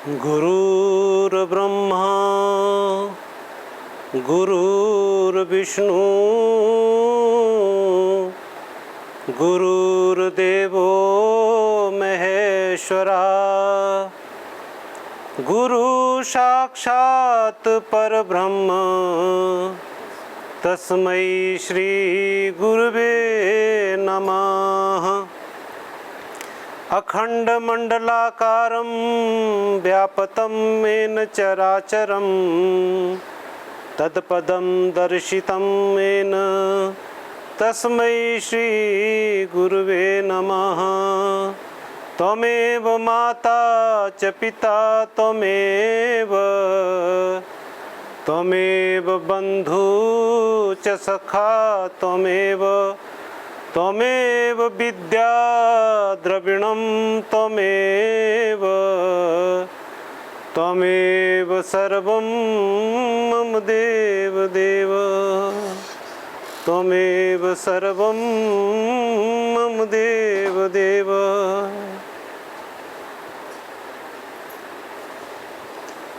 गुरुर्ब्रह्मा गुरुर्विष्णु गुरुर्देवो महेश्वरा गुरु साक्षात् परब्रह्म तस्मै श्री गुरुवे नमः। अखंडमंडलाकारं व्याप्तं येन चराचरं तत्पदं दर्शितं येन तस्मै श्री गुरुवे नमः। त्वमेव माता च पिता त्वमेव बन्धु च सखा त्वमेव विद्या द्रविणं त्वमेव सर्वं मम देवदेव त्वमेव सर्वं मम देवदेव।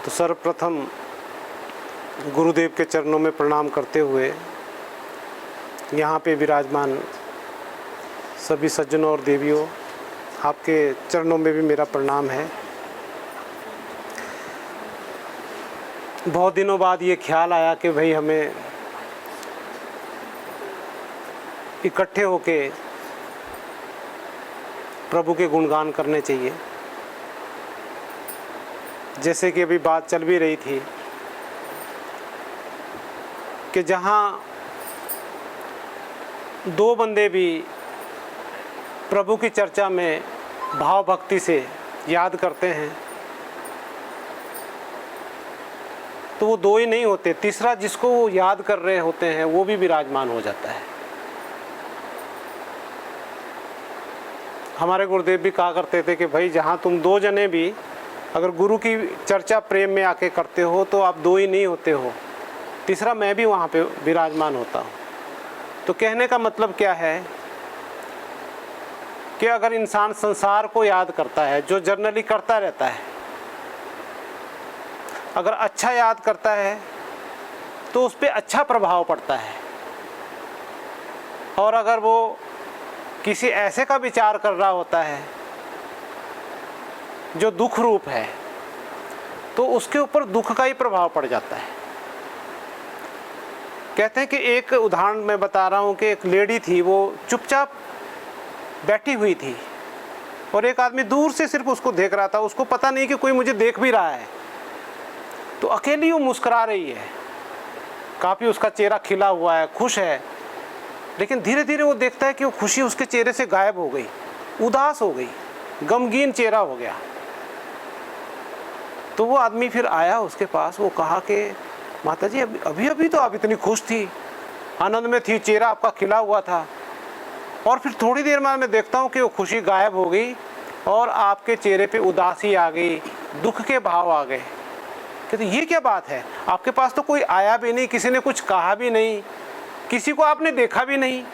तो सर्वप्रथम गुरुदेव के चरणों में प्रणाम करते हुए यहाँ पे विराजमान सभी सज्जनों और देवियों, आपके चरणों में भी मेरा प्रणाम है। बहुत दिनों बाद ये ख्याल आया कि भाई हमें इकट्ठे होके प्रभु के गुणगान करने चाहिए। जैसे कि अभी बात चल भी रही थी कि जहाँ दो बंदे भी प्रभु की चर्चा में भाव भक्ति से याद करते हैं तो वो दो ही नहीं होते, तीसरा जिसको वो याद कर रहे होते हैं वो भी विराजमान हो जाता है। हमारे गुरुदेव भी कहा करते थे कि भाई जहाँ तुम दो जने भी अगर गुरु की चर्चा प्रेम में आके करते हो तो आप दो ही नहीं होते हो, तीसरा मैं भी वहाँ पे विराजमान होता हूँ। तो कहने का मतलब क्या है कि अगर इंसान संसार को याद करता है, जो जर्नली करता रहता है, अगर अच्छा याद करता है तो उस पर अच्छा प्रभाव पड़ता है। और अगर वो किसी ऐसे का विचार कर रहा होता है जो दुख रूप है तो उसके ऊपर दुख का ही प्रभाव पड़ जाता है। कहते हैं कि एक उदाहरण मैं बता रहा हूँ कि एक लेडी थी, वो चुपचाप बैठी हुई थी और एक आदमी दूर से सिर्फ उसको देख रहा था। उसको पता नहीं कि कोई मुझे देख भी रहा है, तो अकेली वो मुस्कुरा रही है, काफ़ी उसका चेहरा खिला हुआ है, खुश है। लेकिन धीरे धीरे वो देखता है कि वो खुशी उसके चेहरे से गायब हो गई, उदास हो गई, गमगीन चेहरा हो गया। तो वो आदमी फिर आया उसके पास, वो कहा कि माता जी अभी अभी तो आप इतनी खुश थी, आनंद में थी, चेहरा आपका खिला हुआ था, और फिर थोड़ी देर बाद मैं देखता हूँ कि वो खुशी गायब हो गई और आपके चेहरे पे उदासी आ गई, दुख के भाव आ गए। कहते ये क्या बात है, आपके पास तो कोई आया भी नहीं, किसी ने कुछ कहा भी नहीं, किसी को आपने देखा भी नहीं।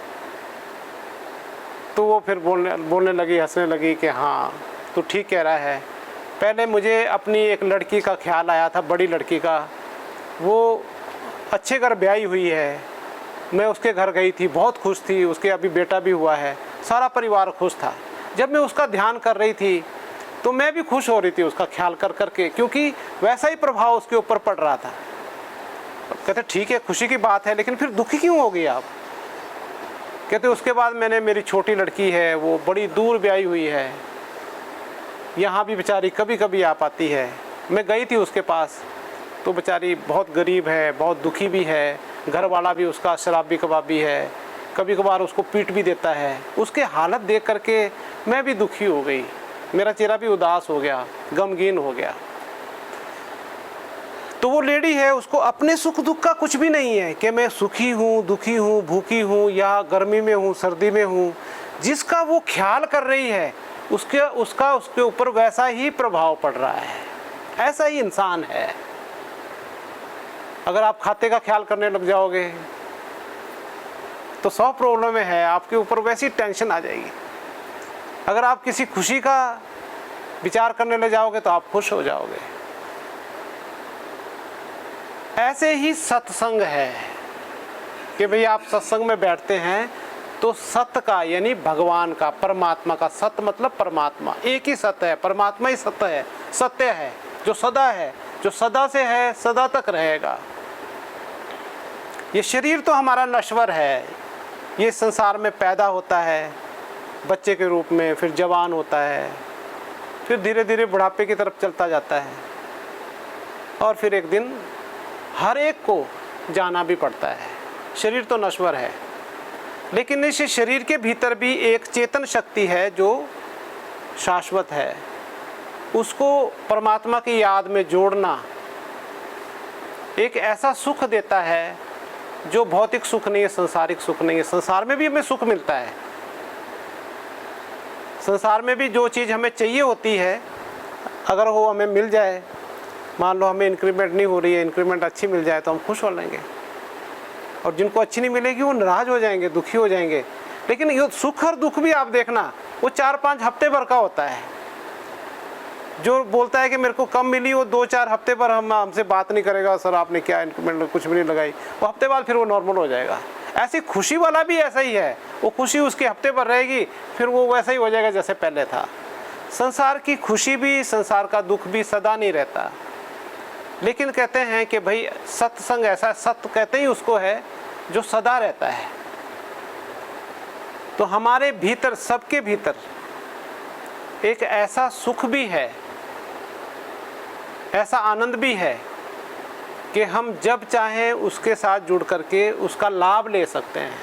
तो वो फिर बोलने लगी, हंसने लगी कि हाँ तू ठीक कह रहा है। पहले मुझे अपनी एक लड़की का ख्याल आया था, बड़ी लड़की का, वो अच्छे घर ब्याही हुई है, मैं उसके घर गई थी, बहुत खुश थी, उसके अभी बेटा भी हुआ है, सारा परिवार खुश था। जब मैं उसका ध्यान कर रही थी तो मैं भी खुश हो रही थी उसका ख्याल कर करके, क्योंकि वैसा ही प्रभाव उसके ऊपर पड़ रहा था। कहते ठीक है, खुशी की बात है, लेकिन फिर दुखी क्यों हो गई आप? कहते उसके बाद मैंने, मेरी छोटी लड़की है, वो बड़ी दूर ब्याही हुई है, यहाँ भी बेचारी कभी कभी आ पाती है। मैं गई थी उसके पास तो बेचारी बहुत गरीब है, बहुत दुखी भी है, घर वाला भी उसका शराबी कबाबी है, कभी कभार उसको पीट भी देता है। उसके हालत देख करके मैं भी दुखी हो गई, मेरा चेहरा भी उदास हो गया, गमगीन हो गया। तो वो लेडी है, उसको अपने सुख दुख का कुछ भी नहीं है कि मैं सुखी हूँ, दुखी हूँ, भूखी हूँ, या गर्मी में हूँ, सर्दी में हूँ। जिसका वो ख्याल कर रही है उसके ऊपर वैसा ही प्रभाव पड़ रहा है। ऐसा ही इंसान है। अगर आप खाते का ख्याल करने लग जाओगे तो 100 प्रॉब्लम है, आपके ऊपर वैसी टेंशन आ जाएगी। अगर आप किसी खुशी का विचार करने लग जाओगे तो आप खुश हो जाओगे। ऐसे ही सत्संग है कि भाई आप सत्संग में बैठते हैं तो सत्य का यानी भगवान का, परमात्मा का, सत्य मतलब परमात्मा, एक ही सत्य है, परमात्मा ही सत्य है जो सदा है, जो सदा से है सदा तक रहेगा। ये शरीर तो हमारा नश्वर है, ये संसार में पैदा होता है बच्चे के रूप में, फिर जवान होता है, फिर धीरे धीरे बुढ़ापे की तरफ चलता जाता है और फिर एक दिन हर एक को जाना भी पड़ता है। शरीर तो नश्वर है, लेकिन इस शरीर के भीतर भी एक चेतन शक्ति है जो शाश्वत है। उसको परमात्मा की याद में जोड़ना एक ऐसा सुख देता है जो भौतिक सुख नहीं है, संसारिक सुख नहीं है। संसार में भी हमें सुख मिलता है, संसार में भी जो चीज़ हमें चाहिए होती है अगर वो हमें मिल जाए, मान लो हमें इंक्रीमेंट नहीं हो रही है, इंक्रीमेंट अच्छी मिल जाए तो हम खुश हो लेंगे, और जिनको अच्छी नहीं मिलेगी वो नाराज हो जाएंगे, दुखी हो जाएंगे। लेकिन ये सुख और दुख भी आप देखना वो 4-5 हफ्ते भर का होता है। जो बोलता है कि मेरे को कम मिली वो 2-4 हफ्ते पर हमसे बात नहीं करेगा, सर आपने क्या इंक्रीमेंट कुछ भी नहीं लगाई, वो हफ्ते बाद फिर वो नॉर्मल हो जाएगा। ऐसी खुशी वाला भी ऐसा ही है, वो खुशी उसके हफ्ते भर रहेगी, फिर वो वैसा ही हो जाएगा जैसे पहले था। संसार की खुशी भी, संसार का दुख भी सदा नहीं रहता। लेकिन कहते हैं कि भाई सत्संग ऐसा, सत्य कहते ही उसको है जो सदा रहता है। तो हमारे भीतर, सबके भीतर एक ऐसा सुख भी है, ऐसा आनंद भी है कि हम जब चाहें उसके साथ जुड़ करके उसका लाभ ले सकते हैं।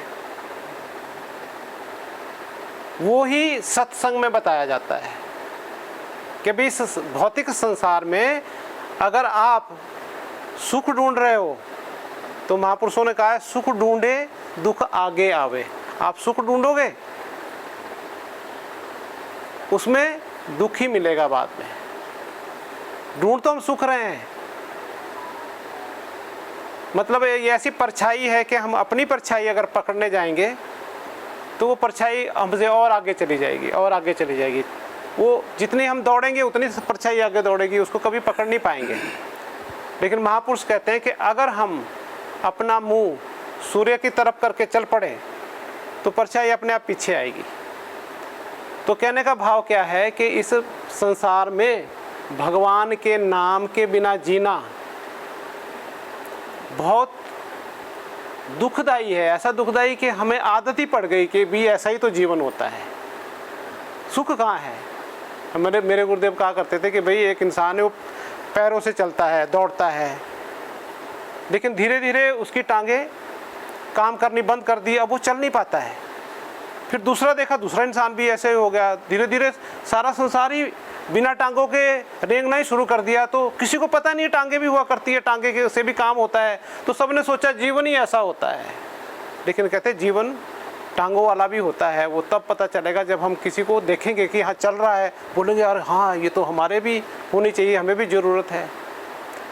वो ही सत्संग में बताया जाता है कि भाई इस भौतिक संसार में अगर आप सुख ढूंढ रहे हो तो महापुरुषों ने कहा है सुख ढूंढे दुख आगे आवे। आप सुख ढूंढोगे उसमें दुख ही मिलेगा बाद में। ढूंढ तो हम सुख रहे हैं, मतलब ये ऐसी परछाई है कि हम अपनी परछाई अगर पकड़ने जाएंगे तो वो परछाई हमसे और आगे चली जाएगी और आगे चली जाएगी। वो जितनी हम दौड़ेंगे उतनी परछाई आगे दौड़ेगी, उसको कभी पकड़ नहीं पाएंगे। लेकिन महापुरुष कहते हैं कि अगर हम अपना मुंह सूर्य की तरफ करके चल पड़े तो परछाई अपने आप पीछे आएगी। तो कहने का भाव क्या है कि इस संसार में भगवान के नाम के बिना जीना बहुत दुखदाई है। ऐसा दुखदाई कि हमें आदत ही पड़ गई कि भी ऐसा ही तो जीवन होता है, सुख कहाँ है। मेरे गुरुदेव कहा करते थे कि भाई एक इंसान है वो पैरों से चलता है, दौड़ता है, लेकिन धीरे धीरे उसकी टांगें काम करनी बंद कर दी, अब वो चल नहीं पाता है। फिर दूसरा देखा, दूसरा इंसान भी ऐसे हो गया, धीरे धीरे सारा संसार ही बिना टांगों के रेंगना ही शुरू कर दिया। तो किसी को पता नहीं टांगे भी हुआ करती है, टांगे के से भी काम होता है। तो सबने सोचा जीवन ही ऐसा होता है, लेकिन कहते जीवन टांगों वाला भी होता है। वो तब पता चलेगा जब हम किसी को देखेंगे कि हाँ चल रहा है, बोलेंगे यार हाँ ये तो हमारे भी होनी चाहिए, हमें भी ज़रूरत है।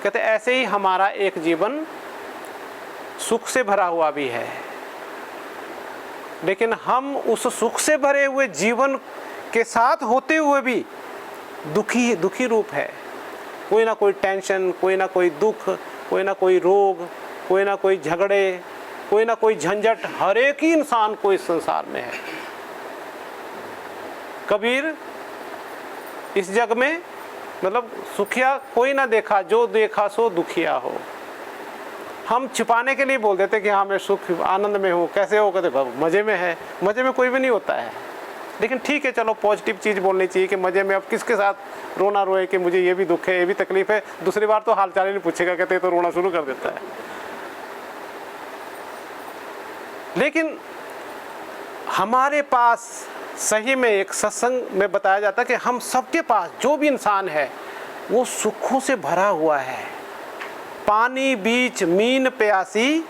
कहते ऐसे ही हमारा एक जीवन सुख से भरा हुआ भी है, लेकिन हम उस सुख से भरे हुए जीवन के साथ होते हुए भी दुखी रूप है। कोई ना कोई टेंशन, कोई ना कोई दुख, कोई ना कोई रोग, कोई ना कोई झगड़े, कोई ना कोई झंझट हर एक ही इंसान को इस संसार में है। कबीर इस जग में मतलब सुखिया कोई ना देखा, जो देखा सो दुखिया हो। हम छिपाने के लिए बोल देते कि हाँ मैं सुख आनंद में हूँ। कैसे हो? कहते मज़े में है। मज़े में कोई भी नहीं होता है, लेकिन ठीक है चलो पॉजिटिव चीज़ बोलनी चाहिए कि मज़े में। अब किसके साथ रोना रोए कि मुझे ये भी दुख है, ये भी तकलीफ है, दूसरी बार तो हाल चाल ही नहीं पूछेगा, कहते तो रोना शुरू कर देता है। लेकिन हमारे पास सही में एक सत्संग में बताया जाता है कि हम सबके पास जो भी इंसान है वो सुखों से भरा हुआ है। पानी बीच मीन प्यासी,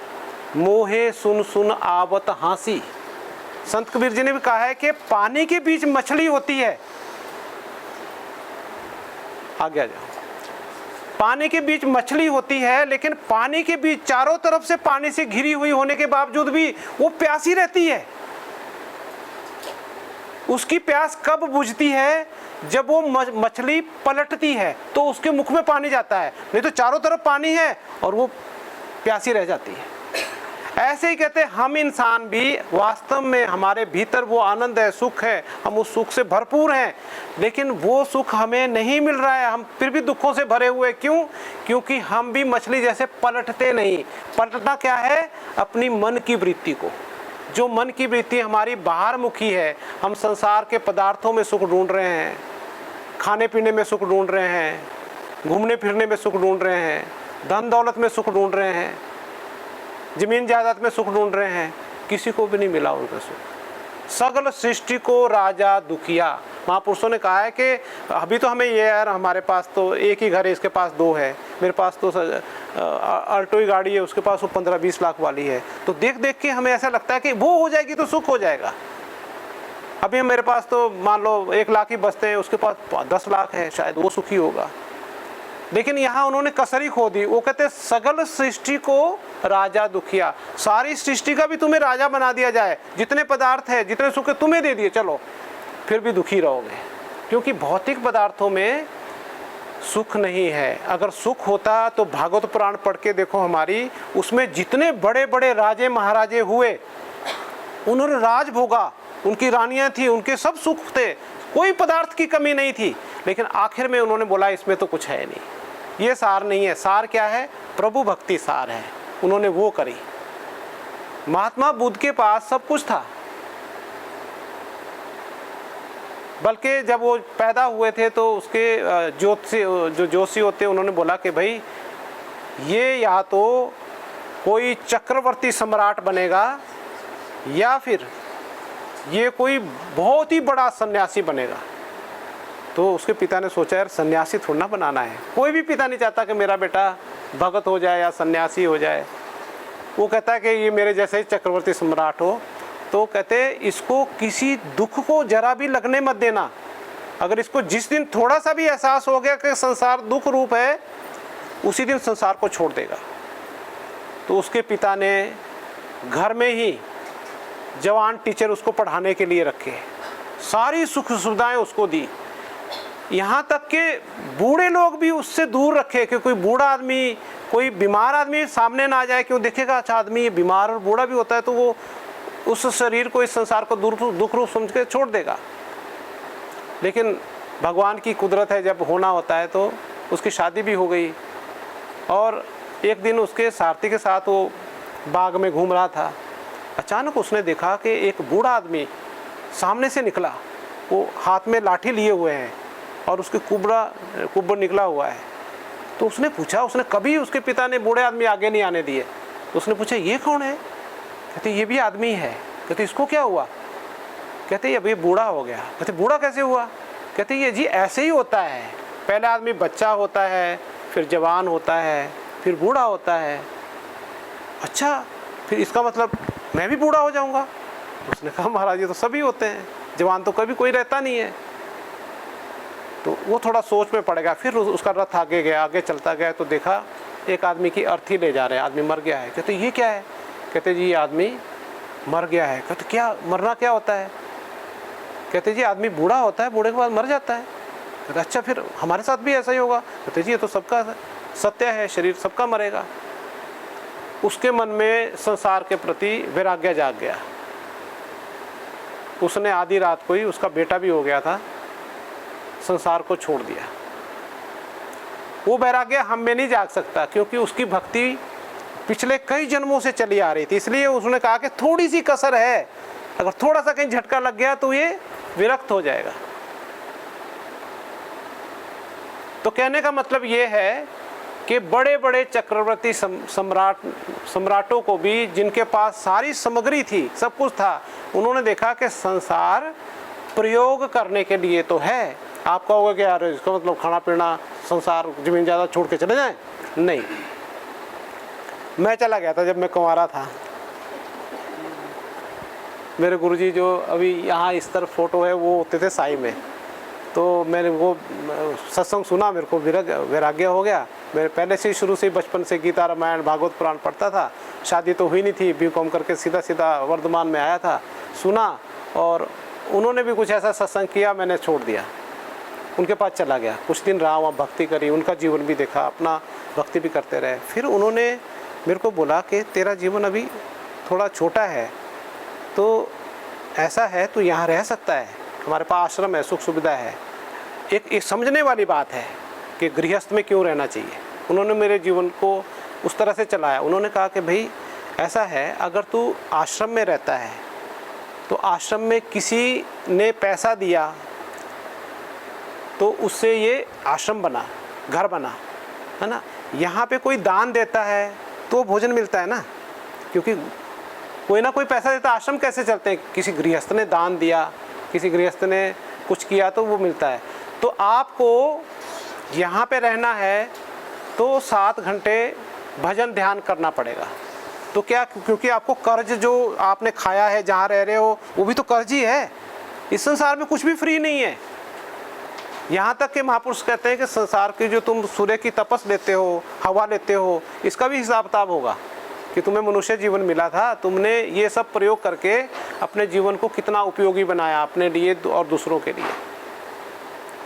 मोहे सुन सुन आवत हांसी। संत कबीर जी ने भी कहा है कि पानी के बीच मछली होती है। आगे आ जाओ। पानी के बीच मछली होती है, लेकिन पानी के बीच चारों तरफ से पानी से घिरी हुई होने के बावजूद भी वो प्यासी रहती है। उसकी प्यास कब बुझती है? जब वो मछली पलटती है तो उसके मुख में पानी जाता है, नहीं तो चारों तरफ पानी है और वो प्यासी रह जाती है। ऐसे ही कहते हैं हम इंसान भी वास्तव में हमारे भीतर वो आनंद है, सुख है, हम उस सुख से भरपूर हैं, लेकिन वो सुख हमें नहीं मिल रहा है, हम फिर भी दुखों से भरे हुए। क्यों? क्योंकि हम भी मछली जैसे पलटते नहीं। पलटना क्या है? अपनी मन की वृत्ति को। जो मन की वृत्ति हमारी बाहर मुखी है, हम संसार के पदार्थों में सुख ढूंढ रहे हैं, खाने पीने में सुख ढूंढ रहे हैं, घूमने फिरने में सुख ढूंढ रहे हैं, धन दौलत में सुख ढूंढ रहे हैं, जमीन जायदाद में सुख ढूंढ रहे हैं, किसी को भी नहीं मिला उनका सुख। सगल सृष्टि को राजा दुखिया। महापुरुषों ने कहा है कि अभी तो हमें ये यार, हमारे पास तो एक ही घर है, इसके पास दो है, मेरे पास तो अल्टो ही गाड़ी है, उसके पास वो 15-20 लाख वाली है, तो देख देख के हमें ऐसा लगता है कि वो हो जाएगी तो सुख हो जाएगा। अभी मेरे पास तो मान लो 1 लाख ही बचते हैं, उसके पास 10 लाख है, शायद वो सुखी होगा। लेकिन यहाँ उन्होंने कसर ही खो दी। वो कहते सगल सृष्टि को राजा दुखिया। सारी सृष्टि का भी तुम्हें राजा बना दिया जाए, जितने पदार्थ है, जितने सुख है तुम्हें दे दिए, चलो फिर भी दुखी रहोगे, क्योंकि भौतिक पदार्थों में सुख नहीं है। अगर सुख होता तो भागवत पुराण पढ़ के देखो हमारी, उसमें जितने बड़े बड़े राजे महाराजे हुए, उन्होंने राज भोगा, उनकी रानियां थी, उनके सब सुख थे, कोई पदार्थ की कमी नहीं थी, लेकिन आखिर में उन्होंने बोला इसमें तो कुछ है नहीं, ये सार नहीं है। सार क्या है? प्रभु भक्ति सार है। उन्होंने वो करी। महात्मा बुद्ध के पास सब कुछ था, बल्कि जब वो पैदा हुए थे तो उसके जोशी होते, उन्होंने बोला कि भाई ये या तो कोई चक्रवर्ती सम्राट बनेगा या फिर ये कोई बहुत ही बड़ा सन्यासी बनेगा। तो उसके पिता ने सोचा यार सन्यासी थोड़ा ना बनाना है, कोई भी पिता नहीं चाहता कि मेरा बेटा भगत हो जाए या सन्यासी हो जाए। वो कहता है कि ये मेरे जैसे ही चक्रवर्ती सम्राट हो। तो कहते इसको किसी दुख को जरा भी लगने मत देना। अगर इसको जिस दिन थोड़ा सा भी एहसास हो गया कि संसार दुख रूप है, उसी दिन संसार को छोड़ देगा। तो उसके पिता ने घर में ही जवान टीचर उसको पढ़ाने के लिए रखे, सारी सुख सुविधाएं उसको दी, यहाँ तक कि बूढ़े लोग भी उससे दूर रखे कि कोई बूढ़ा आदमी, कोई बीमार आदमी सामने ना आ जाए। क्यों? देखेगा अच्छा आदमी ये बीमार और बूढ़ा भी होता है तो वो उस शरीर को, इस संसार को दुख रूप समझ के छोड़ देगा। लेकिन भगवान की कुदरत है, जब होना होता है तो उसकी शादी भी हो गई। और एक दिन उसके सारथी के साथ वो बाग में घूम रहा था, अचानक उसने देखा कि एक बूढ़ा आदमी सामने से निकला, वो हाथ में लाठी लिए हुए हैं और उसके कुब्बर निकला हुआ है। तो उसने पूछा, उसने कभी उसके पिता ने बूढ़े आदमी आगे नहीं आने दिए, तो उसने पूछा ये कौन है? कहते ये भी आदमी है। कहते इसको क्या हुआ? कहते अभी बूढ़ा हो गया। कहते बूढ़ा कैसे हुआ? कहते ये जी ऐसे ही होता है, पहले आदमी बच्चा होता है, फिर जवान होता है, फिर बूढ़ा होता है। अच्छा, फिर इसका मतलब मैं भी बूढ़ा हो जाऊंगा? उसने कहा महाराज ये तो सभी होते हैं, जवान तो कभी कोई रहता नहीं है। तो वो थोड़ा सोच में पड़ गया। फिर उसका रथ आगे गया, आगे चलता गया तो देखा एक आदमी की अर्थी ले जा रहे हैं, आदमी मर गया है। कहते ये क्या है? कहते जी ये आदमी मर गया है। कहते क्या मरना क्या होता है? कहते जी आदमी बूढ़ा होता है, बूढ़े के बाद मर जाता है। कहते अच्छा फिर हमारे साथ भी ऐसा ही होगा? कहते जी ये तो सबका सत्य है, शरीर सबका मरेगा। उसके मन में संसार के प्रति वैराग्य जाग गया। उसने आधी रात को ही, उसका बेटा भी हो गया था, संसार को छोड़ दिया। वो वैराग्य हम में नहीं जाग सकता क्योंकि उसकी भक्ति पिछले कई जन्मों से चली आ रही थी। इसलिए उसने कहा कि थोड़ी सी कसर है, अगर थोड़ा सा कहीं झटका लग गया तो ये विरक्त हो जाएगा। तो कहने का मतलब ये है कि बड़े बड़े चक्रवर्ती सम्राटों को भी, जिनके पास सारी सामग्री थी, सब कुछ था, उन्होंने देखा कि संसार प्रयोग करने के लिए तो है। आप कहोगे कि यार इसका मतलब खाना पीना, संसार, जमीन जायदाद छोड़ के चले जाएं? नहीं। मैं चला गया था जब मैं कुंवारा था। मेरे गुरुजी जो अभी यहाँ इस तरफ फोटो है वो होते थे साई में, तो मैंने वो सत्संग सुना, मेरे को वैराग्य हो गया। मेरे पहले से ही शुरू से बचपन से गीता रामायण भागवत पुराण पढ़ता था। शादी तो हुई नहीं थी, बीकॉम करके सीधा सीधा वर्धमान में आया था, सुना और उन्होंने भी कुछ ऐसा सत्संग किया, मैंने छोड़ दिया, उनके पास चला गया। कुछ दिन रहा वहाँ, भक्ति करी, उनका जीवन भी देखा, अपना भक्ति भी करते रहे। फिर उन्होंने मेरे को बोला कि तेरा जीवन अभी थोड़ा छोटा है, तो ऐसा है तू यहाँ रह सकता है, हमारे पास आश्रम है, सुख सुविधा है। एक समझने वाली बात है कि गृहस्थ में क्यों रहना चाहिए। उन्होंने मेरे जीवन को उस तरह से चलाया। उन्होंने कहा कि भाई ऐसा है, अगर तू आश्रम में रहता है तो आश्रम में किसी ने पैसा दिया तो उससे ये आश्रम बना, घर बना, है ना। यहाँ पे कोई दान देता है तो भोजन मिलता है ना, क्योंकि कोई ना कोई पैसा देता। आश्रम कैसे चलते हैं? किसी गृहस्थ ने दान दिया, किसी गृहस्थ ने कुछ किया तो वो मिलता है। तो आपको यहाँ पे रहना है तो 7 घंटे भजन ध्यान करना पड़ेगा। तो क्या, क्योंकि आपको कर्ज जो आपने खाया है, जहाँ रह रहे हो, वो भी तो कर्ज ही है। इस संसार में कुछ भी फ्री नहीं है। यहाँ तक कि महापुरुष कहते हैं कि संसार की जो तुम सूर्य की तपस लेते हो, हवा लेते हो, इसका भी हिसाब किताब होगा कि तुम्हें मनुष्य जीवन मिला था, तुमने ये सब प्रयोग करके अपने जीवन को कितना उपयोगी बनाया अपने लिए और दूसरों के लिए।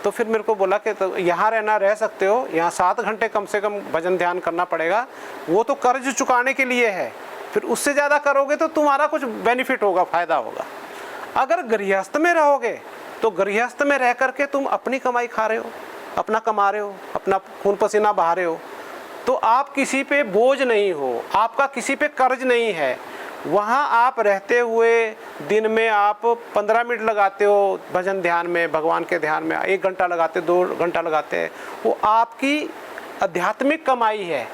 तो फिर मेरे को बोला कि तो यहाँ रहना, रह सकते हो, यहाँ 7 घंटे कम से कम भजन ध्यान करना पड़ेगा। वो तो कर्ज चुकाने के लिए है, फिर उससे ज़्यादा करोगे तो तुम्हारा कुछ बेनिफिट होगा, फ़ायदा होगा। अगर गृहस्थ में रहोगे तो गृहस्थ में रह करके तुम अपनी कमाई खा रहे हो, अपना कमा रहे हो, अपना खून पसीना बहा रहे हो, तो आप किसी पे बोझ नहीं हो, आपका किसी पे कर्ज नहीं है। वहाँ आप रहते हुए दिन में आप 15 मिनट लगाते हो भजन ध्यान में, भगवान के ध्यान में 1 घंटा लगाते, 2 घंटा लगाते हैं, वो आपकी आध्यात्मिक कमाई है।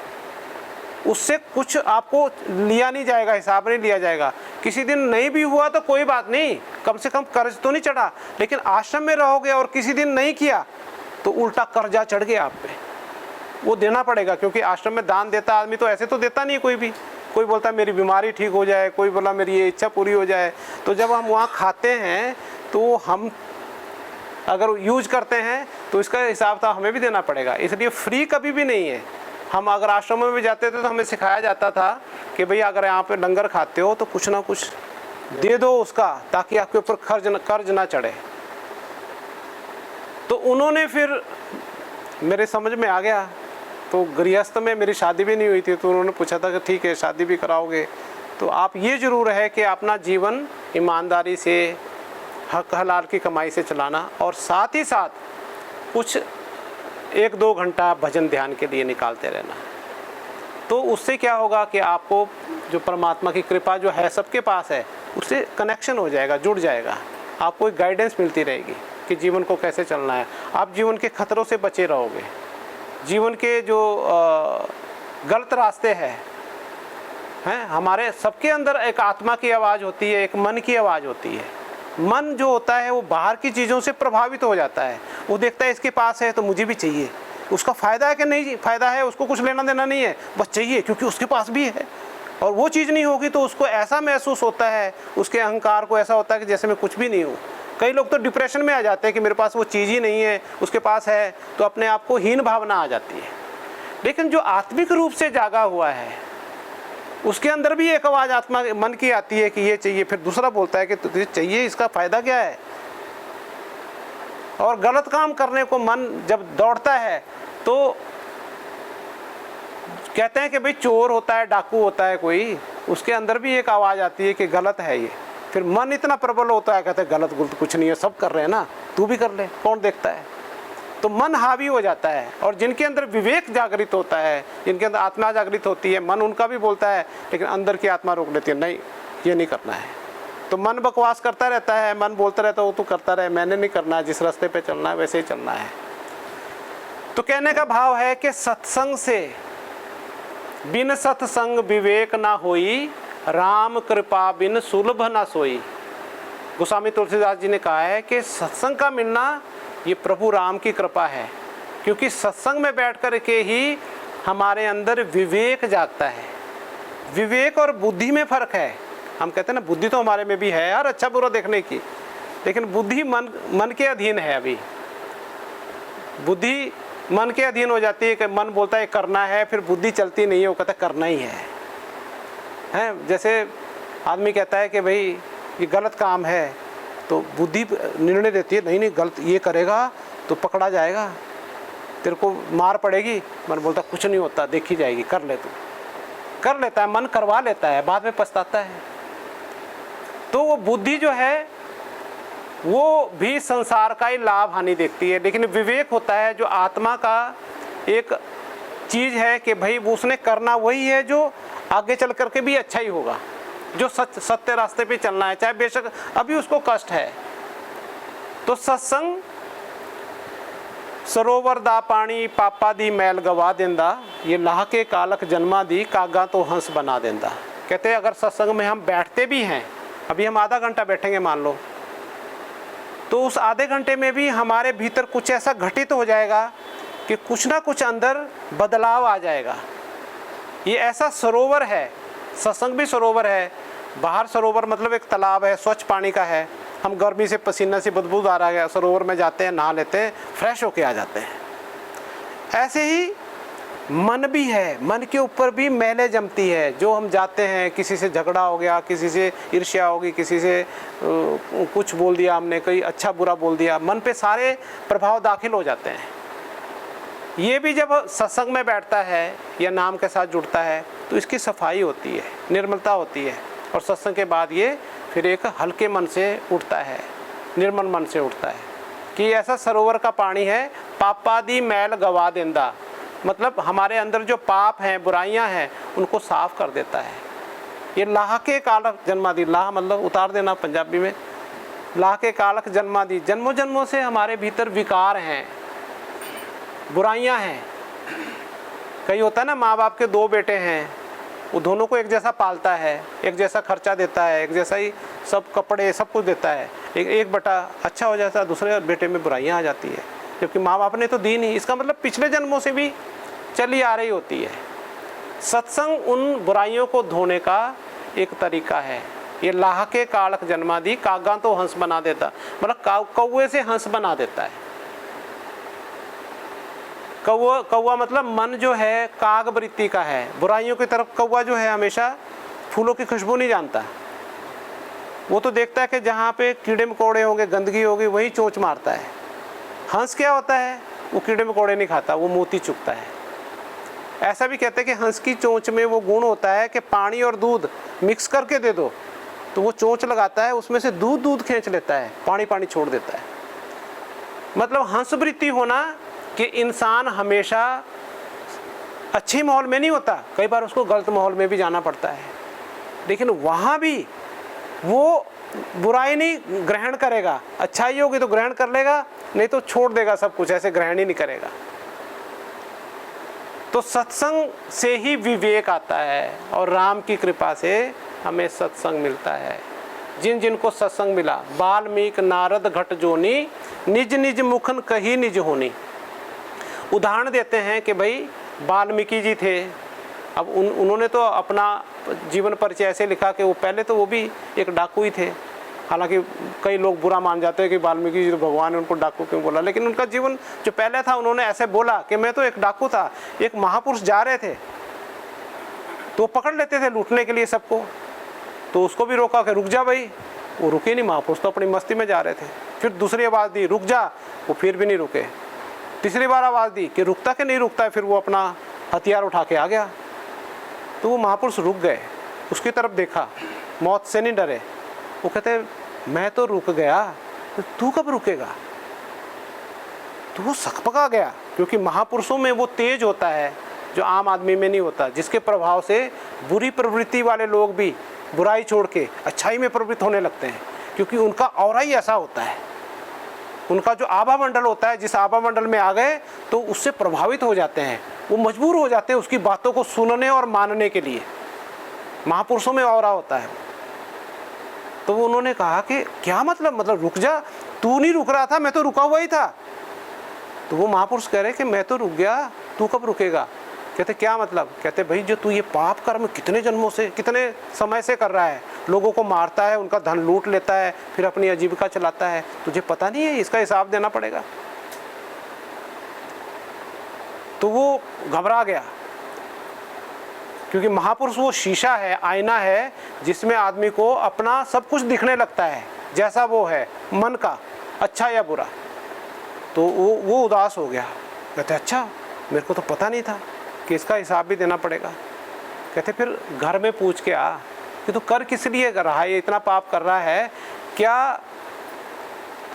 उससे कुछ आपको लिया नहीं जाएगा, हिसाब नहीं लिया जाएगा। किसी दिन नहीं भी हुआ तो कोई बात नहीं, कम से कम कर्ज तो नहीं चढ़ा। लेकिन आश्रम में रहोगे और किसी दिन नहीं किया तो उल्टा कर्जा चढ़ गया आप पे, वो देना पड़ेगा। क्योंकि आश्रम में दान देता आदमी तो ऐसे तो देता नहीं कोई भी। कोई बोलता है मेरी बीमारी ठीक हो जाए, कोई बोला मेरी ये इच्छा पूरी हो जाए। तो जब हम वहाँ खाते हैं तो हम अगर यूज करते हैं तो इसका हिसाब था हमें भी देना पड़ेगा। इसलिए फ्री कभी भी नहीं है। हम अगर आश्रम में भी जाते थे तो हमें सिखाया जाता था कि भई अगर यहाँ पे लंगर खाते हो तो कुछ ना कुछ दे दो उसका, ताकि आपके ऊपर कर्ज ना चढ़े। तो उन्होंने फिर मेरे समझ में आ गया। तो गृहस्थ में मेरी शादी भी नहीं हुई थी, तो उन्होंने पूछा था कि ठीक है शादी भी कराओगे तो आप ये ज़रूर है कि अपना जीवन ईमानदारी से, हक हलाल की कमाई से चलाना, और साथ ही साथ कुछ 1-2 घंटा भजन ध्यान के लिए निकालते रहना। तो उससे क्या होगा कि आपको जो परमात्मा की कृपा जो है सबके पास है, उससे कनेक्शन हो जाएगा, जुड़ जाएगा। आपको एक गाइडेंस मिलती रहेगी कि जीवन को कैसे चलना है। आप जीवन के खतरों से बचे रहोगे। जीवन के जो गलत रास्ते हैं, हमारे सबके अंदर एक आत्मा की आवाज़ होती है, एक मन की आवाज़ होती है। मन जो होता है वो बाहर की चीज़ों से प्रभावित हो जाता है। वो देखता है इसके पास है तो मुझे भी चाहिए, उसका फ़ायदा है कि नहीं फ़ायदा है उसको कुछ लेना देना नहीं है, बस चाहिए क्योंकि उसके पास भी है। और वो चीज़ नहीं होगी तो उसको ऐसा महसूस होता है, उसके अहंकार को ऐसा होता है कि जैसे मैं कुछ भी नहीं हूँ। कई लोग तो डिप्रेशन में आ जाते हैं कि मेरे पास वो चीज़ ही नहीं है, उसके पास है, तो अपने आप को हीन भावना आ जाती है। लेकिन जो आत्मिक रूप से जागा हुआ है उसके अंदर भी एक आवाज़ आत्मा मन की आती है कि ये चाहिए, फिर दूसरा बोलता है कि तुझे चाहिए, इसका फ़ायदा क्या है। और गलत काम करने को मन जब दौड़ता है तो कहते हैं कि भाई चोर होता है, डाकू होता है कोई, उसके अंदर भी एक आवाज़ आती है कि गलत है ये। फिर मन इतना प्रबल होता है, कहते हैं गलत गुलत कुछ नहीं है, सब कर रहे हैं ना, तू भी कर ले, कौन देखता है। तो मन हावी हो जाता है। और जिनके अंदर विवेक जागृत होता है, जिनके अंदर आत्मा जागृत होती है, मन उनका भी बोलता है लेकिन अंदर की आत्मा रोक लेती है, नहीं ये नहीं करना है। तो मन बकवास करता रहता है, मन बोलता रहता है वो तो करता रहे, मैंने नहीं करना है, जिस रास्ते पे चलना है वैसे ही चलना है। तो कहने का भाव है कि सत्संग से बिन सत्संग विवेक ना होई, राम कृपा बिन सुलभ ना सोई। गोस्वामी तुलसीदास जी ने कहा है कि सत्संग का मिलना ये प्रभु राम की कृपा है, क्योंकि सत्संग में बैठ कर के ही हमारे अंदर विवेक जागता है। विवेक और बुद्धि में फ़र्क है। हम कहते हैं ना बुद्धि तो हमारे में भी है यार, अच्छा बुरा देखने की, लेकिन बुद्धि मन के अधीन है। अभी बुद्धि मन के अधीन हो जाती है कि मन बोलता है करना है, फिर बुद्धि चलती नहीं है, वो कहता है करना ही है। जैसे आदमी कहता है कि भाई ये गलत काम है तो बुद्धि निर्णय देती है, नहीं नहीं गलत ये करेगा तो पकड़ा जाएगा, तेरे को मार पड़ेगी। मन बोलता कुछ नहीं होता, देखी जाएगी, कर ले, तू कर लेता है, मन करवा लेता है, बाद में पछताता है। तो वो बुद्धि जो है वो भी संसार का ही लाभ हानि देखती है, लेकिन विवेक होता है जो आत्मा का एक चीज़ है कि भाई वो उसने करना वही है जो आगे चल करके भी अच्छा ही होगा, जो सत्य रास्ते पे चलना है, चाहे बेशक अभी उसको कष्ट है। तो सत्संग सरोवर दा पानी पापा दी मैल गवा देंदा, ये लाह के कालक जन्मा दी कागा तो हंस बना देंदा। कहते हैं अगर सत्संग में हम बैठते भी हैं, अभी हम आधा घंटा बैठेंगे मान लो, तो उस आधे घंटे में भी हमारे भीतर कुछ ऐसा घटित हो जाएगा कि कुछ ना कुछ अंदर बदलाव आ जाएगा। ये ऐसा सरोवर है, सत्संग भी सरोवर है। बाहर सरोवर मतलब एक तालाब है, स्वच्छ पानी का है, हम गर्मी से पसीना से बदबू आ रहा है, सरोवर में जाते हैं, नहा लेते हैं, फ्रेश होके आ जाते हैं। ऐसे ही मन भी है, मन के ऊपर भी मैलें जमती है। जो हम जाते हैं, किसी से झगड़ा हो गया, किसी से ईर्ष्या होगी, किसी से कुछ बोल दिया हमने, कोई अच्छा बुरा बोल दिया, मन पे सारे प्रभाव दाखिल हो जाते हैं। ये भी जब सत्संग में बैठता है या नाम के साथ जुड़ता है तो इसकी सफाई होती है, निर्मलता होती है, और सत्संग के बाद ये फिर एक हल्के मन से उठता है, निर्मल मन से उठता है कि ऐसा सरोवर का पानी है, पापादी मैल गवा देंदा, मतलब हमारे अंदर जो पाप हैं, बुराइयां हैं, उनको साफ कर देता है। ये लाह के कालक जन्मादि, लाह मतलब उतार देना पंजाबी में, लाह के कालक जन्मादि, जन्मों जन्मों से हमारे भीतर विकार हैं, बुराइयां हैं। कई होता है ना, माँ बाप के दो बेटे हैं, वो दोनों को एक जैसा पालता है, एक जैसा खर्चा देता है, एक जैसा ही सब कपड़े सब कुछ देता है, एक बेटा अच्छा हो जाता है, दूसरे बेटे में बुराइयां आ जाती है, जबकि माँ बाप ने तो दी नहीं। इसका मतलब पिछले जन्मों से भी चली आ रही होती है। सत्संग उन बुराइयों को धोने का एक तरीका है। ये लाह के कालक जन्मादि कागा तो हंस बना देता, मतलब कौवे से हंस बना देता है। कौवा मतलब मन जो है काग वृत्ति का है, बुराइयों की तरफ कौवा जो है हमेशा फूलों की खुशबू नहीं जानता। वो तो देखता है कि जहाँ पे कीड़े मकोड़े होंगे, गंदगी होगी, वही चोंच मारता है। हंस क्या होता है, वो कीड़े मकोड़े नहीं खाता, वो मोती चुगता है। ऐसा भी कहते हैं कि हंस की चोंच में वो गुण होता है कि पानी और दूध मिक्स करके दे दो तो वो चोंच लगाता है, उसमें से दूध खींच लेता है, पानी पानी छोड़ देता है। मतलब हंस वृत्ति होना कि इंसान हमेशा अच्छी माहौल में नहीं होता, कई बार उसको गलत माहौल में भी जाना पड़ता है, लेकिन वहाँ भी वो बुराई नहीं ग्रहण करेगा, अच्छाई होगी तो ग्रहण कर लेगा, नहीं तो छोड़ देगा सब कुछ, ऐसे ग्रहण ही नहीं करेगा। तो सत्संग से ही विवेक आता है, और राम की कृपा से हमें सत्संग मिलता है। जिन जिनको सत्संग मिला, वाल्मीकि नारद घट जोनी, निज निज मुखन कही निज होनी। उदाहरण देते हैं कि भाई वाल्मीकि जी थे, अब उन्होंने तो अपना जीवन परिचय ऐसे लिखा कि वो पहले तो वो भी एक डाकू ही थे। हालांकि कई लोग बुरा मान जाते हैं कि वाल्मीकि जी तो भगवान ने उनको डाकू क्यों बोला, लेकिन उनका जीवन जो पहले था, उन्होंने ऐसे बोला कि मैं तो एक डाकू था, एक महापुरुष जा रहे थे तो पकड़ लेते थे लूटने के लिए सबको, तो उसको भी रोका कि रुक जा भाई, वो रुके नहीं, महापुरुष तो अपनी मस्ती में जा रहे थे। फिर दूसरी आवाज़ दी रुक जा, वो फिर भी नहीं रुके। तीसरी बार आवाज़ दी कि रुकता कि नहीं रुकता है, फिर वो अपना हथियार उठा के आ गया। तो वो महापुरुष रुक गए, उसकी तरफ देखा, मौत से नहीं डरे। वो कहते मैं तो रुक गया, तो तू कब रुकेगा? तो वो सकपका गया, क्योंकि महापुरुषों में वो तेज होता है जो आम आदमी में नहीं होता, जिसके प्रभाव से बुरी प्रवृत्ति वाले लोग भी बुराई छोड़ के अच्छाई में प्रवृत्त होने लगते हैं, क्योंकि उनका ऑरा ही ऐसा होता है। उनका जो आभा मंडल होता है, जिस आभा मंडल में आ गए तो उससे प्रभावित हो जाते हैं, वो मजबूर हो जाते हैं उसकी बातों को सुनने और मानने के लिए। महापुरुषों में ऑरा होता है। तो उन्होंने कहा कि क्या मतलब रुक जा, तू नहीं रुक रहा था, मैं तो रुका हुआ ही था। तो वो महापुरुष कह रहे कि मैं तो रुक गया, तू कब रुकेगा? कहते क्या मतलब? कहते भाई जो तू ये पाप कर्म कितने जन्मों से, कितने समय से कर रहा है, लोगों को मारता है, उनका धन लूट लेता है, फिर अपनी आजीविका चलाता है, तुझे पता नहीं है? इसका हिसाब देना पड़ेगा। तो वो घबरा गया, क्योंकि महापुरुष वो शीशा है, आईना है, जिसमें आदमी को अपना सब कुछ दिखने लगता है। जैसा वो है मन का, अच्छा या बुरा। तो वो उदास हो गया। कहते अच्छा, मेरे को तो पता नहीं था कि इसका हिसाब भी देना पड़ेगा। कहते फिर घर में पूछ के आ कि तू कर किस लिए कर रहा है, ये इतना पाप कर रहा है, क्या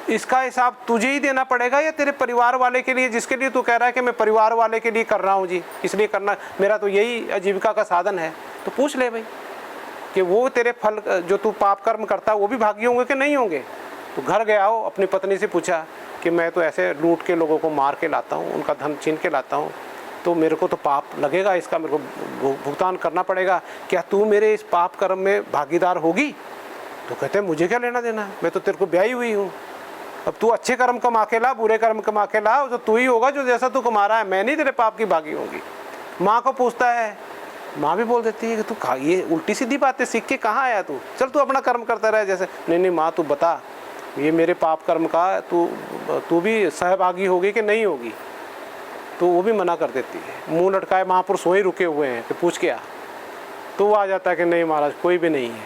इसका हिसाब तुझे ही देना पड़ेगा या तेरे परिवार वाले के लिए, जिसके लिए तू कह रहा है कि मैं परिवार वाले के लिए कर रहा हूँ जी, इसलिए करना, मेरा तो यही आजीविका का साधन है। तो पूछ ले भाई कि वो तेरे फल जो तू पाप कर्म करता है वो भी भागी होंगे कि नहीं होंगे। तो घर गया हो, अपनी पत्नी से पूछा कि मैं तो ऐसे लूट के लोगों को मार के लाता हूँ, उनका धन छीन के लाता हूँ, तो मेरे को तो पाप लगेगा, इसका मेरे को भुगतान करना पड़ेगा, क्या तू मेरे इस पाप कर्म में भागीदार होगी? तो कहते हैं मुझे क्या लेना देना, मैं तो तेरे को ब्याही हुई हूँ। अब तू अच्छे कर्म कमा के ला, बुरे कर्म कमा के ला, जो तू ही होगा जो जैसा तू कमा रहा है, मैं नहीं तेरे पाप की भागी होंगी। माँ को पूछता है, माँ भी बोल देती है कि तू ये उल्टी सीधी बातें सीख के कहाँ आया तू, चल तू अपना कर्म करता रहे जैसे। नहीं माँ तू बता, ये मेरे पाप कर्म का तू भी सहभागी होगी कि नहीं होगी? तो वो भी मना कर देती है। मुंह लटकाए महापुरुष वहीं रुके हुए हैं कि पूछ के आ। तो वो आ जाता है कि नहीं महाराज कोई भी नहीं है,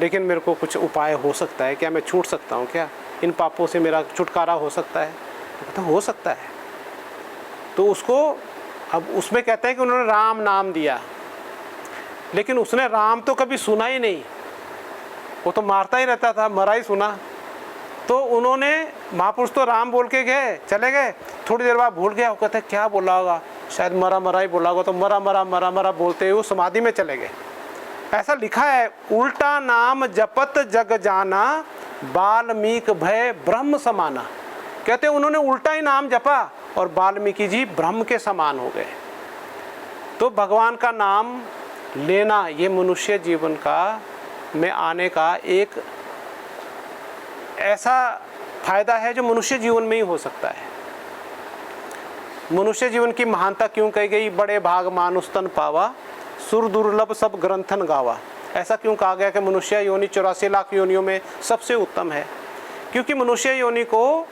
लेकिन मेरे को कुछ उपाय हो सकता है, क्या मैं छूट सकता हूँ, क्या इन पापों से मेरा छुटकारा हो सकता है? तो कहता हो सकता है। तो उसको अब उसमें कहते हैं कि उन्होंने राम नाम दिया, लेकिन उसने राम तो कभी सुना ही नहीं, वो तो मारता ही रहता था, मरा ही सुना। तो उन्होंने महापुरुष तो राम बोल के गए, चले गए, थोड़ी देर बाद भूल गया। वो कहते क्या बोला होगा, शायद मरा मरा ही बोला होगा, तो मरा मरा मरा मरा बोलते हुए समाधि में चले गए। ऐसा लिखा है, उल्टा नाम जपत जग जाना, वाल्मीकि भय ब्रह्म समाना। कहते उन्होंने उल्टा ही नाम जपा और वाल्मीकि जी ब्रह्म के समान हो गए। तो भगवान का नाम लेना ये मनुष्य जीवन का में आने का एक ऐसा फायदा है जो मनुष्य जीवन में ही हो सकता है। मनुष्य जीवन की महानता क्यों कही गई? बड़े भाग मानुष तन पावा, सुर दुर्लभ सब ग्रंथन गावा। ऐसा क्यों कहा गया कि मनुष्य योनि 84 लाख योनियों में सबसे उत्तम है? क्योंकि मनुष्य योनि को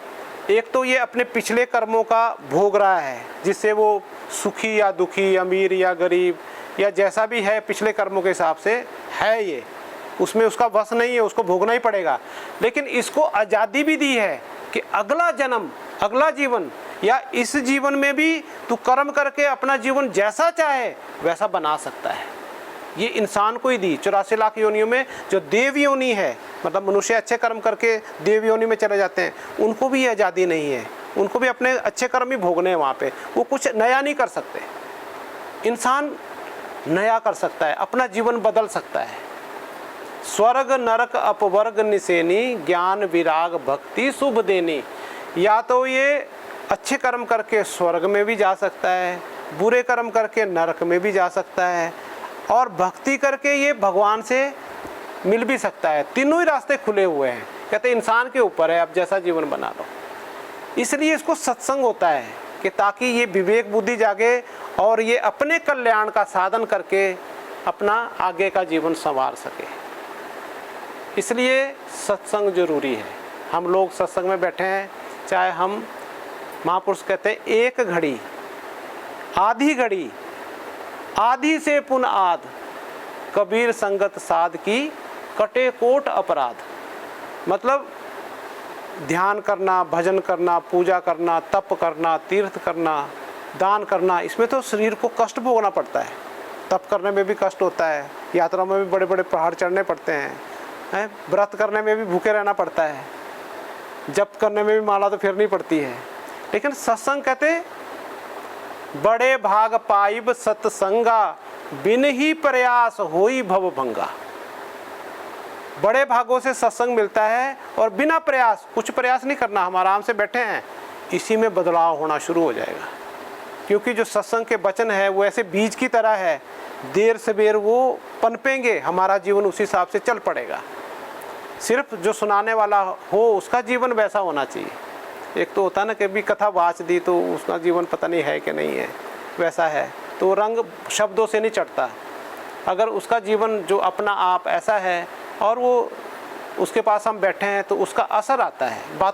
एक तो ये अपने पिछले कर्मों का भोग रहा है, जिससे वो सुखी या दुखी, अमीर या गरीब या जैसा भी है पिछले कर्मों के हिसाब से है, ये उसमें उसका वश नहीं है, उसको भोगना ही पड़ेगा। लेकिन इसको आज़ादी भी दी है कि अगला जन्म, अगला जीवन या इस जीवन में भी तू कर्म करके अपना जीवन जैसा चाहे वैसा बना सकता है। ये इंसान को ही दी। 84 लाख योनियों में जो देव योनि है, मतलब मनुष्य अच्छे कर्म करके देव योनि में चले जाते हैं, उनको भी ये आज़ादी नहीं है, उनको भी अपने अच्छे कर्म ही भोगने हैं वहाँ पे। वो कुछ नया नहीं कर सकते। इंसान नया कर सकता है, अपना जीवन बदल सकता है। स्वर्ग नरक अपवर्ग निसेनी, ज्ञान विराग भक्ति शुभ देनी। या तो ये अच्छे कर्म करके स्वर्ग में भी जा सकता है, बुरे कर्म करके नरक में भी जा सकता है, और भक्ति करके ये भगवान से मिल भी सकता है। तीनों ही रास्ते खुले हुए हैं। कहते इंसान के ऊपर है, अब जैसा जीवन बना लो। इसलिए इसको सत्संग होता है कि ताकि ये विवेक बुद्धि जागे और ये अपने कल्याण का साधन करके अपना आगे का जीवन संवार सके। इसलिए सत्संग जरूरी है। हम लोग सत्संग में बैठे हैं, चाहे हम, महापुरुष कहते हैं एक घड़ी, आधी घड़ी, आधी से पुन आध, कबीर संगत साध की, कटे कोट अपराध। मतलब ध्यान करना, भजन करना, पूजा करना, तप करना, तीर्थ करना, दान करना, इसमें तो शरीर को कष्ट भोगना पड़ता है। तप करने में भी कष्ट होता है, यात्रा में भी बड़े बड़े पहाड़ चढ़ने पड़ते हैं, व्रत करने में भी भूखे रहना पड़ता है, जप करने में भी माला तो फेरनी पड़ती है। लेकिन सत्संग कहते बड़े भाग पाइब सत्संगा, बिन ही प्रयास होई भव भंगा। बड़े भागों से सत्संग मिलता है और बिना प्रयास, कुछ प्रयास नहीं करना, हम आराम से बैठे हैं, इसी में बदलाव होना शुरू हो जाएगा। क्योंकि जो सत्संग के वचन है वो ऐसे बीज की तरह है, देर सवेर वो पनपेंगे, हमारा जीवन उसी हिसाब से चल पड़ेगा। सिर्फ जो सुनाने वाला हो उसका जीवन वैसा होना चाहिए। एक तो होता ना कि भी कथा वाच दी तो उसका जीवन पता नहीं है कि नहीं है, वैसा है तो रंग शब्दों से नहीं चढ़ता। अगर उसका जीवन जो अपना आप ऐसा है और वो उसके पास हम बैठे हैं तो उसका असर आता है। बात